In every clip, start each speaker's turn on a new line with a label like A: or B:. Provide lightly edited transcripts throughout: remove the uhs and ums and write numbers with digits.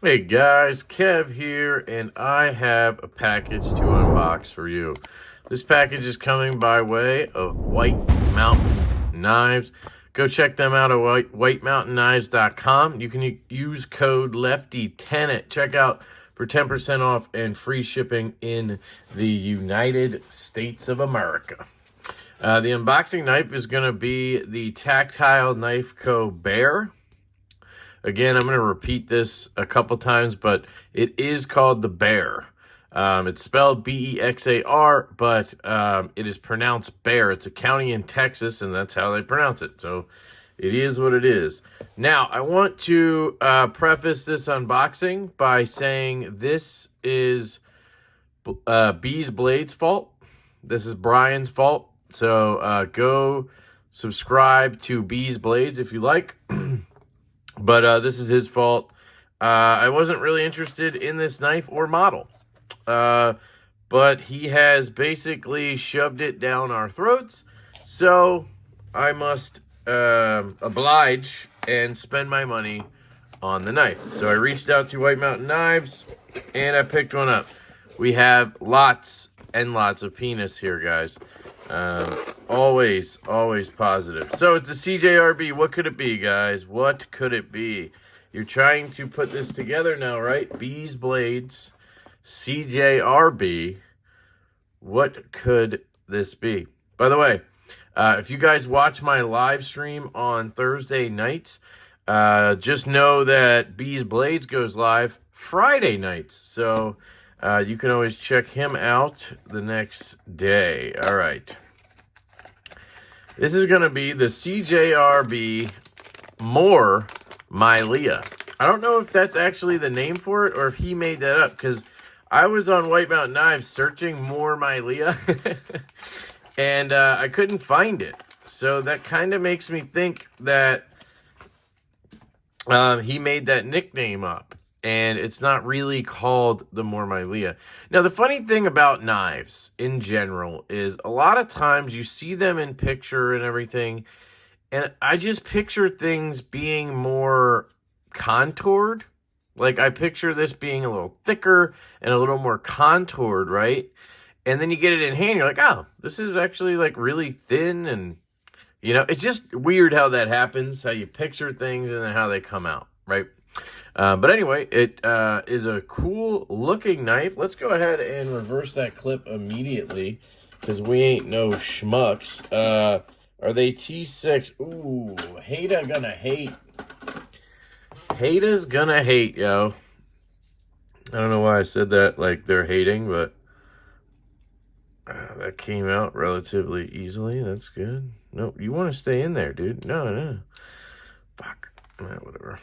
A: Hey guys, Kev here, and I have a package to unbox for you. This package is coming by way of White Mountain Knives. Go check them out at whitemountainknives.com. You can use code LeftyEDC at checkout for 10% off and free shipping in the United States of America. The unboxing knife is going to be the Tactile Knife Co. Bear. Again, I'm going to repeat this a couple times, but it is called the Bear. It's spelled B-E-X-A-R, but it is pronounced Bear. It's a county in Texas, and that's how they pronounce it. So it is what it is. Now, I want to preface this unboxing by saying this is Bees Blade's fault. This is Brian's fault. So go subscribe to Bees Blades if you like. But this is his fault. I wasn't really interested in this knife or model. But he has basically shoved it down our throats. So I must oblige and spend my money on the knife. So I reached out to White Mountain Knives and I picked one up. We have lots and lots of penis here, guys. Always positive. So it's a CJRB. What could it be, guys? What could it be? You're trying to put this together now, right? Bees Blades, CJRB. What could this be? By the way, if you guys watch my live stream on Thursday nights, just know that Bees Blades goes live Friday nights. So you can always check him out the next day. All right. This is going to be the CJRB More Maileah. I don't know if that's actually the name for it or if he made that up, because I was on White Mountain Knives searching More Maileah and I couldn't find it. So that kind of makes me think that he made that nickname up. And it's not really called the More Maileah. Now, the funny thing about knives in general is a lot of times you see them in picture and everything, and I just picture things being more contoured. Like, I picture this being a little thicker and a little more contoured, right? And then you get it in hand, you're like, oh, this is actually, like, really thin, and, you know, it's just weird how that happens, how you picture things and then how they come out, right? But anyway, it is a cool looking knife. Let's go ahead and reverse that clip immediately, because we ain't no schmucks. Are they T6? Ooh, Hater gonna hate. Hater's gonna hate, yo. I don't know why I said that like they're hating, but that came out relatively easily. That's good. Nope, you want to stay in there, dude. No. Fuck. Whatever.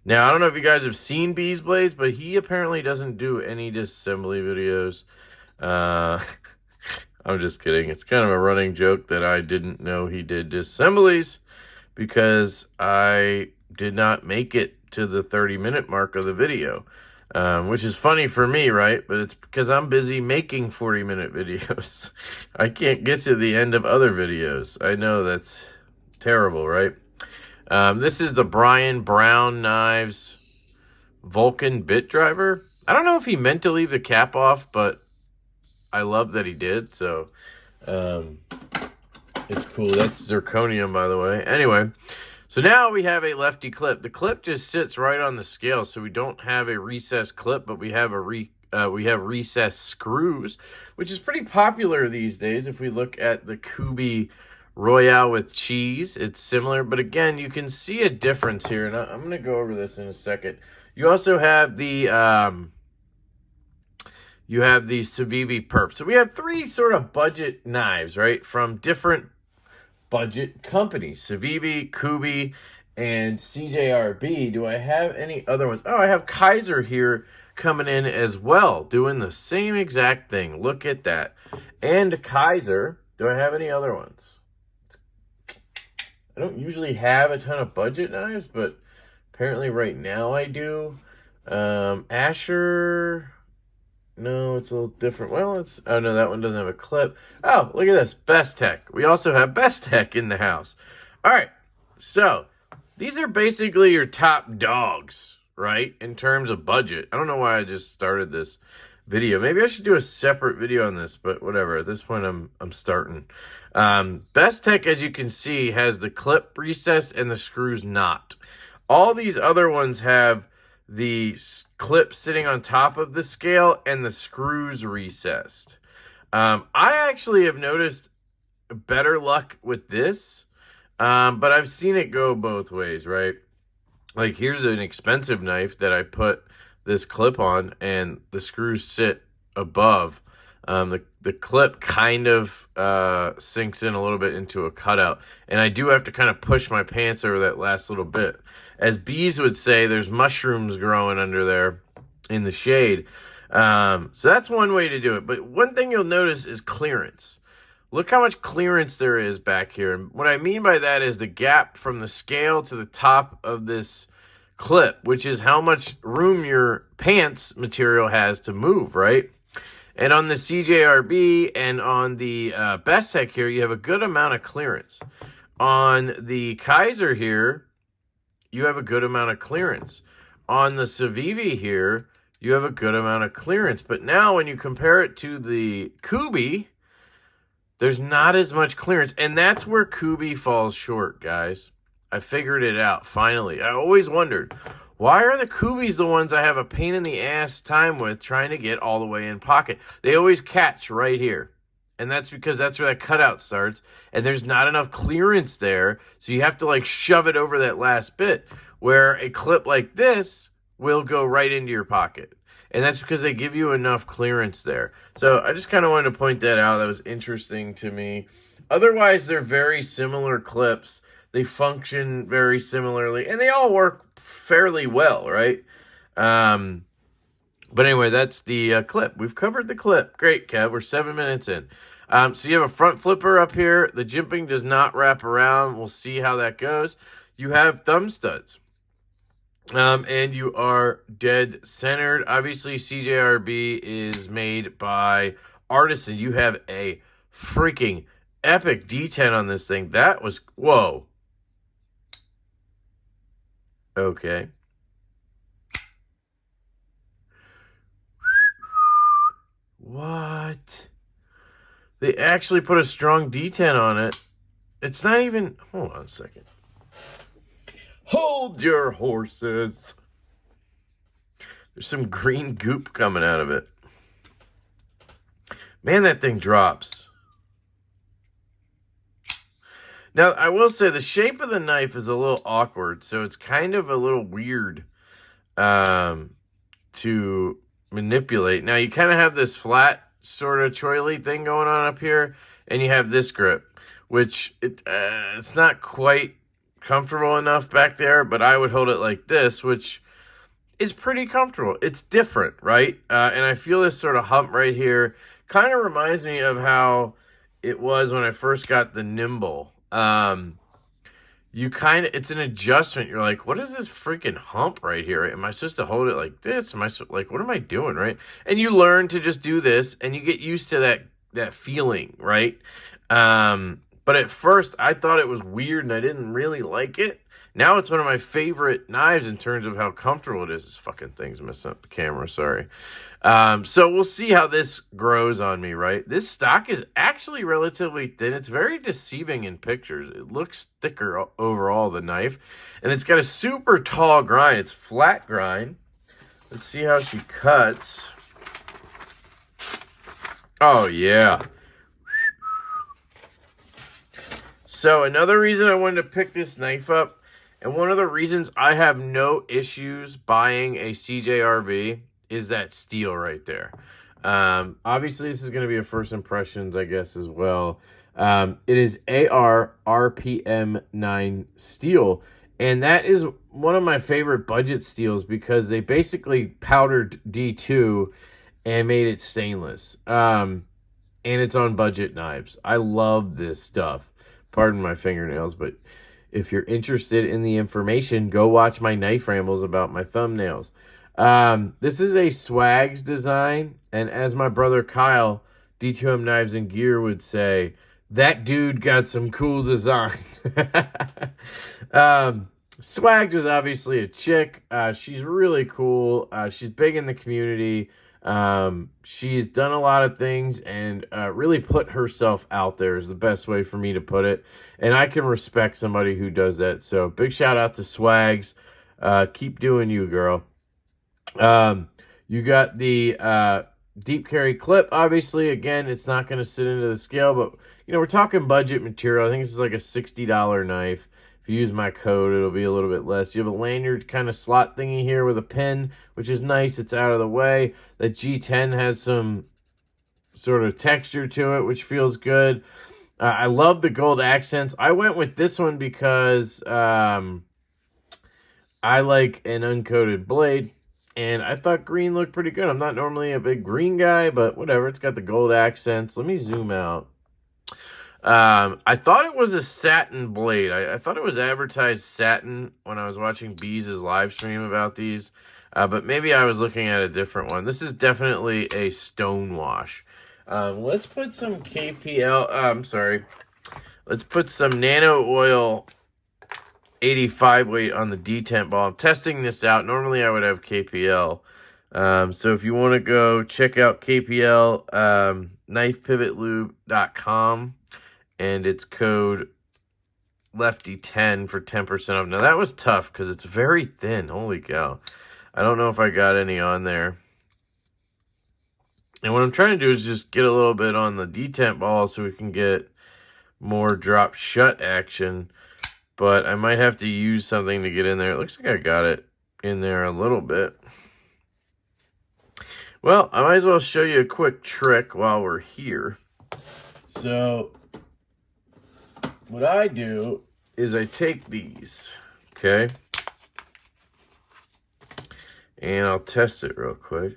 A: Now, I don't know if you guys have seen Bees Blades, but he apparently doesn't do any disassembly videos. I'm just kidding. It's kind of a running joke that I didn't know he did disassemblies because I did not make it to the 30-minute mark of the video, which is funny for me, right? But it's because I'm busy making 40-minute videos. I can't get to the end of other videos. I know that's terrible, right? This is the Brian Brown Knives Vulcan bit driver. I don't know if he meant to leave the cap off, but I love that he did. So it's cool. That's zirconium, by the way. Anyway, so now we have a lefty clip. The clip just sits right on the scale, so we don't have a recessed clip, but we have recessed screws, which is pretty popular these days. If we look at the Kubi Royale with cheese, it's similar, but again, you can see a difference here, and I'm going to go over this in a second. You also have the Civivi Perf. So we have three sort of budget knives, right, from different budget companies: Civivi, Kubi, and CJRB. Do I have any other ones? Oh, I have Kaiser here coming in as well, doing the same exact thing. Look at that. And Kaiser. Do I have any other ones? I don't usually have a ton of budget knives, but apparently right now I do. Asher, no, it's a little different. Well, it's, oh no, that one doesn't have a clip. Oh, look at this, Best Tech. We also have Best Tech in the house. All right, so These are basically your top dogs, right? In terms of budget. I don't know why I just started this video. Maybe I should do a separate video on this, but whatever. At this point, I'm starting. Best Tech, as you can see, has the clip recessed and the screws not. All these other ones have the clip sitting on top of the scale and the screws recessed. I actually have noticed better luck with this, but I've seen it go both ways, right? Like, here's an expensive knife that I put this clip on, and the screws sit above. The clip kind of sinks in a little bit into a cutout, and I do have to kind of push my pants over that last little bit. As bees would say, there's mushrooms growing under there in the shade. So that's one way to do it. But one thing you'll notice is clearance. Look how much clearance there is back here. And what I mean by that is the gap from the scale to the top of this clip, which is how much room your pants material has to move, right? And on the CJRB and on the Best Tech here, you have a good amount of clearance. On the Kaiser here, you have a good amount of clearance. On the Civivi here, you have a good amount of clearance. But now when you compare it to the Kubi, there's not as much clearance. And that's where Kubi falls short, guys. I figured it out, finally. I always wondered, why are the Kubis the ones I have a pain in the ass time with trying to get all the way in pocket? They always catch right here. And that's because that's where that cutout starts. And there's not enough clearance there. So you have to like shove it over that last bit. Where a clip like this will go right into your pocket. And that's because they give you enough clearance there. So I just kind of wanted to point that out. That was interesting to me. Otherwise, they're very similar clips. They function very similarly. And they all work fairly well, right? But anyway, that's the clip. We've covered the clip. Great, Kev. We're 7 minutes in. So you have a front flipper up here. The jimping does not wrap around. We'll see how that goes. You have thumb studs. And you are dead centered. Obviously, CJRB is made by Artisan. You have a freaking epic D10 on this thing. That was, whoa. Okay. What? They actually put a strong D10 on it. It's not even, hold on a second. Hold your horses. There's some green goop coming out of it. Man, that thing drops. Now, I will say the shape of the knife is a little awkward, so it's kind of a little weird to manipulate. Now, you kind of have this flat sort of choily thing going on up here, and you have this grip, which it's not quite comfortable enough back there, but I would hold it like this, which is pretty comfortable. It's different, right? And I feel this sort of hump right here. Kind of reminds me of how it was when I first got the Nimble. You kind of, it's an adjustment. You're like, what is this freaking hump right here? Am I supposed to hold it like this? Am I like, what am I doing, right? And you learn to just do this, and you get used to that feeling, right? But at first, I thought it was weird, and I didn't really like it. Now it's one of my favorite knives in terms of how comfortable it is. This fucking thing's messing up the camera, sorry. So we'll see how this grows on me, right? This stock is actually relatively thin. It's very deceiving in pictures. It looks thicker overall, the knife. And it's got a super tall grind. It's flat grind. Let's see how she cuts. Oh, yeah. So another reason I wanted to pick this knife up, and one of the reasons I have no issues buying a CJRB, is that steel right there. Obviously, this is going to be a first impressions, I guess, as well. It is AR RPM 9 steel, and that is one of my favorite budget steels because they basically powdered D2 and made it stainless. And it's on budget knives. I love this stuff. Pardon my fingernails, but if you're interested in the information, go watch my knife rambles about my thumbnails. This is a Swags design, and as my brother Kyle, D2M Knives and Gear, would say, that dude got some cool designs. Swags is obviously a chick. She's really cool. She's big in the community. She's done a lot of things and really put herself out there is the best way for me to put it. And I can respect somebody who does that. So big shout out to Swags. Keep doing you, girl. You got the deep carry clip. Obviously, again, it's not going to sit into the scale, but we're talking budget material. I think this is like a $60 knife. If you use my code, it'll be a little bit less. You have a lanyard kind of slot thingy here with a pin, which is nice. It's out of the way. The G10 has some sort of texture to it, which feels good. I love the gold accents. I went with this one because I like an uncoated blade, and I thought green looked pretty good. I'm not normally a big green guy, but whatever. It's got the gold accents. Let me zoom out. I thought it was a satin blade. I thought it was advertised satin when I was watching Bees' live stream about these. But maybe I was looking at a different one. This is definitely a stone wash. Let's put some Let's put some Nano Oil 85 weight on the detent ball. I'm testing this out. Normally I would have KPL. So if you want to go check out KPL, knifepivotlube.com. And it's code LeftyEDC for 10% off. Now, that was tough because it's very thin. Holy cow. I don't know if I got any on there. And what I'm trying to do is just get a little bit on the detent ball so we can get more drop shut action. But I might have to use something to get in there. It looks like I got it in there a little bit. Well, I might as well show you a quick trick while we're here. So what I do is I take these, okay, and I'll test it real quick.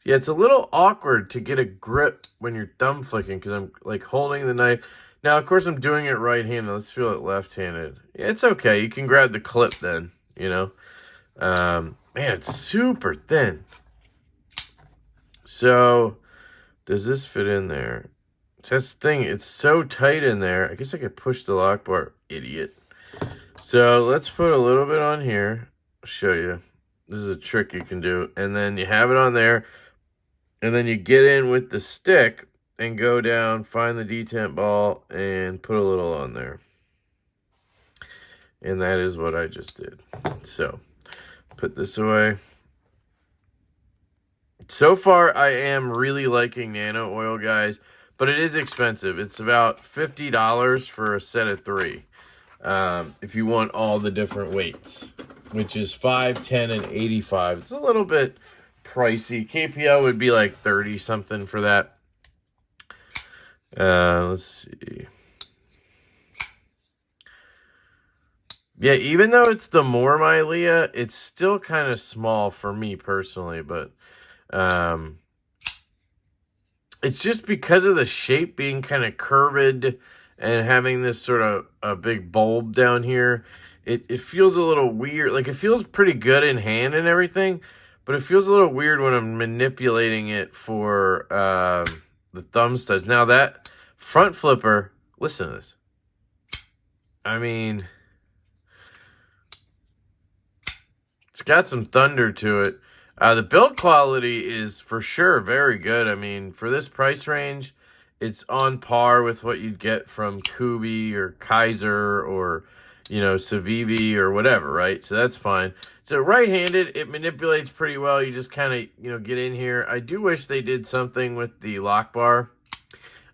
A: Yeah, it's a little awkward to get a grip when you're thumb flicking because I'm like holding the knife. Now, of course, I'm doing it right-handed. Let's feel it left-handed. Yeah, it's okay. You can grab the clip then, Man, it's super thin. So, does this fit in there? That's the thing. It's so tight in there. I guess I could push the lock bar. Idiot. So let's put a little bit on here. I'll show you. This is a trick you can do. And then you have it on there. And then you get in with the stick and go down, find the detent ball, and put a little on there. And that is what I just did. So put this away. So far, I am really liking Nano Oil, guys. But it is expensive. It's about $50 for a set of 3. If you want all the different weights, which is 5, 10, and 85. It's a little bit pricey. KPL would be like 30 something for that. Let's see. Yeah, even though it's the more Maileah, it's still kind of small for me personally, but it's just because of the shape being kind of curved and having this sort of a big bulb down here. It feels a little weird. Like, it feels pretty good in hand and everything, but it feels a little weird when I'm manipulating it for the thumb studs. Now, that front flipper, listen to this. I mean, it's got some thunder to it. The build quality is for sure very good. I mean, for this price range, it's on par with what you'd get from Kubi or Kaiser or, Civivi or whatever, right? So that's fine. So right-handed, it manipulates pretty well. You just kind of, get in here. I do wish they did something with the lock bar.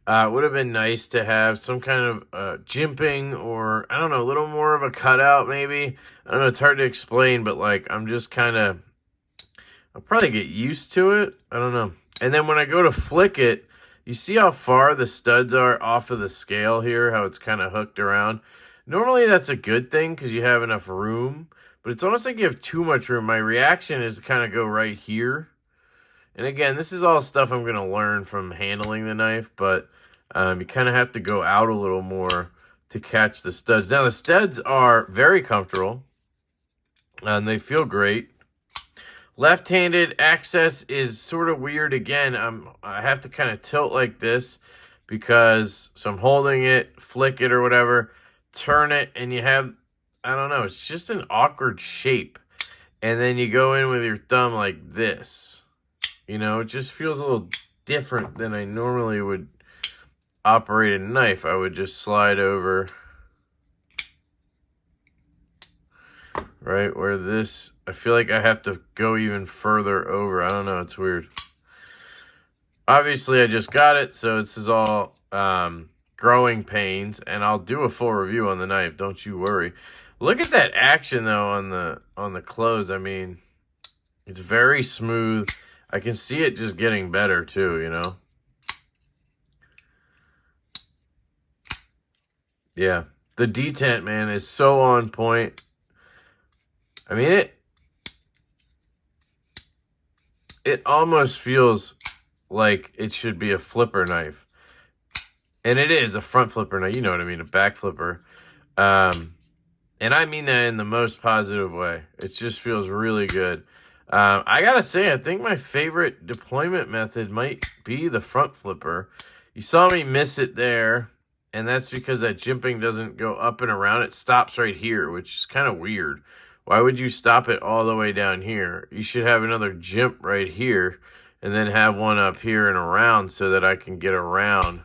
A: It would have been nice to have some kind of jimping or, I don't know, a little more of a cutout maybe. I don't know, it's hard to explain, but I'm just kind of... I'll probably get used to it. I don't know. And then when I go to flick it, you see how far the studs are off of the scale here, how it's kind of hooked around. Normally that's a good thing because you have enough room, but it's almost like you have too much room. My reaction is to kind of go right here. And again, this is all stuff I'm going to learn from handling the knife, but you kind of have to go out a little more to catch the studs. Now, the studs are very comfortable, and they feel great. Left-handed access is sort of weird. Again, I have to kind of tilt like this because, so I'm holding it, flick it or whatever, turn it, and you have I don't know. It's just an awkward shape. And then you go in with your thumb like this. You know, it just feels a little different than I normally would operate a knife. I would just slide over right where this, I feel like I have to go even further over. I don't know, it's weird. Obviously I just got it, so this is all growing pains, and I'll do a full review on the knife, don't you worry. Look at that action though on the close. I mean, it's very smooth. I can see it just getting better too, you know. Yeah, the detent, man, is so on point. I mean, it almost feels like it should be a flipper knife. And it is a front flipper knife, you know what I mean, a back flipper. And I mean that in the most positive way. It just feels really good. I gotta say, I think my favorite deployment method might be the front flipper. You saw me miss it there, and that's because that jimping doesn't go up and around. It stops right here, which is kind of weird. Why would you stop it all the way down here? You should have another jimp right here, and then have one up here and around so that I can get around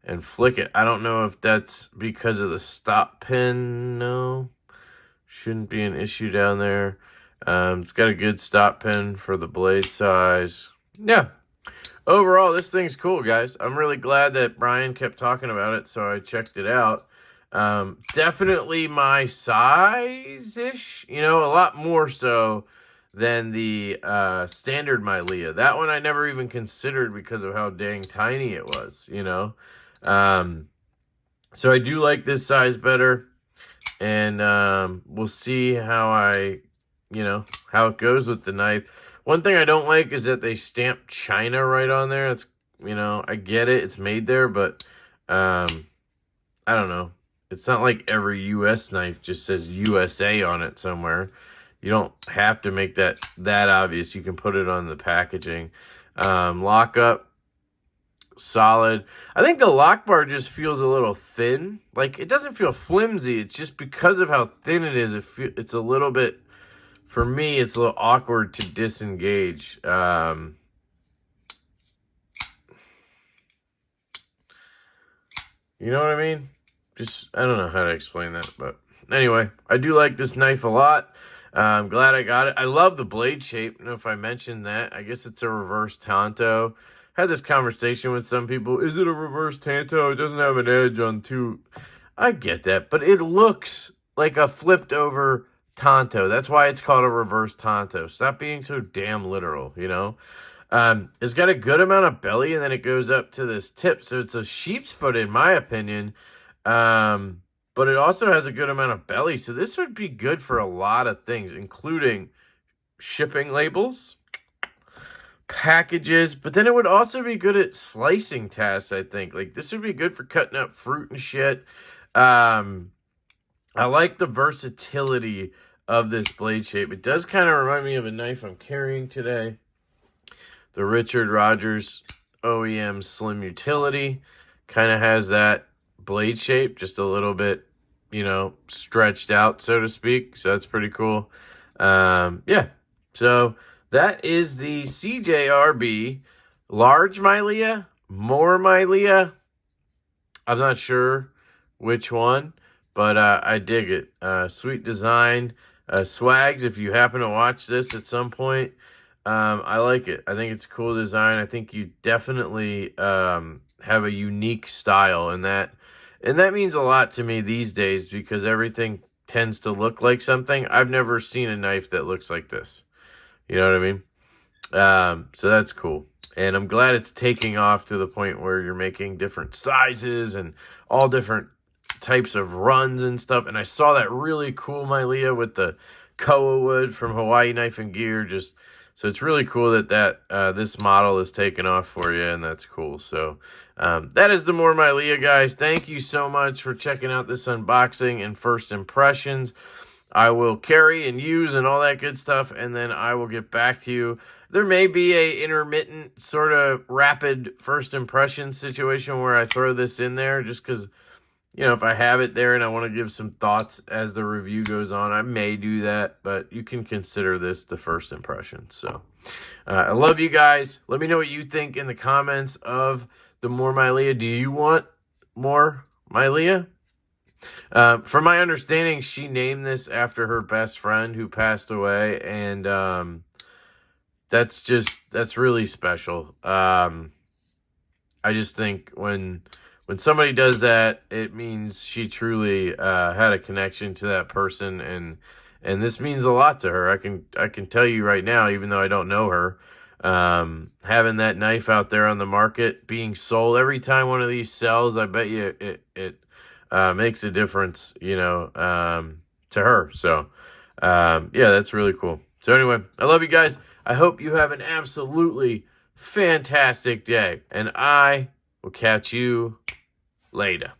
A: and flick it. I don't know if that's because of the stop pin. No, shouldn't be an issue down there. It's got a good stop pin for the blade size. Yeah, overall, this thing's cool, guys. I'm really glad that Brian kept talking about it, so I checked it out. Definitely my size-ish, you know, a lot more so than the standard Maileah. That one I never even considered because of how dang tiny it was, you know. So I do like this size better, and we'll see how how it goes with the knife. One thing I don't like is that they stamp China right on there. It's, you know, I get it, it's made there, but I don't know. It's not like every U.S. knife just says USA on it somewhere. You don't have to make that obvious. You can put it on the packaging. Lockup, solid. I think the lock bar just feels a little thin. Like, it doesn't feel flimsy. It's just because of how thin it is. It's a little bit, for me, it's a little awkward to disengage. You know what I mean? Just, I don't know how to explain that, but anyway, I do like this knife a lot. I'm glad I got it. I love the blade shape. I don't know if I mentioned that. I guess it's a reverse tanto. Had this conversation with some people. Is it a reverse tanto? It doesn't have an edge on two. I get that, but it looks like a flipped over tanto. That's why it's called a reverse tanto. Stop being so damn literal, you know? It's got a good amount of belly, and then it goes up to this tip. So it's a sheep's foot, in my opinion. But it also has a good amount of belly. So this would be good for a lot of things, including shipping labels, packages. But then it would also be good at slicing tasks, I think. Like, this would be good for cutting up fruit and shit. I like the versatility of this blade shape. It does kind of remind me of a knife I'm carrying today. The Richard Rogers OEM Slim Utility kind of has that blade shape, just a little bit, you know, stretched out, so to speak. So that's pretty cool. Yeah. So that is the CJRB large Maileah, more Maileah. I'm not sure which one, but I dig it. Sweet design. Swags, if you happen to watch this at some point, I like it. I think it's a cool design. I think you definitely have a unique style, and that means a lot to me these days because everything tends to look like something. I've never seen a knife that looks like this. You know what I mean? So that's cool. And I'm glad it's taking off to the point where you're making different sizes and all different types of runs and stuff. And I saw that really cool Maileah with the koa wood from Hawaii Knife and Gear. So it's really cool that this model is taking off for you, and that's cool. So that is the more Maileah, guys. Thank you so much for checking out this unboxing and first impressions. I will carry and use and all that good stuff, and then I will get back to you. There may be a intermittent sort of rapid first impression situation where I throw this in there just because, if I have it there and I want to give some thoughts as the review goes on, I may do that, but you can consider this the first impression. So I love you guys. Let me know what you think in the comments of the more Maileah. Do you want more Maileah? From my understanding, she named this after her best friend who passed away, and that's really special. I just think when somebody does that, it means she truly had a connection to that person, and this means a lot to her. I can tell you right now, even though I don't know her, having that knife out there on the market being sold every time one of these sells, I bet you it makes a difference, to her. So yeah, that's really cool. So anyway, I love you guys. I hope you have an absolutely fantastic day, and I will catch you later.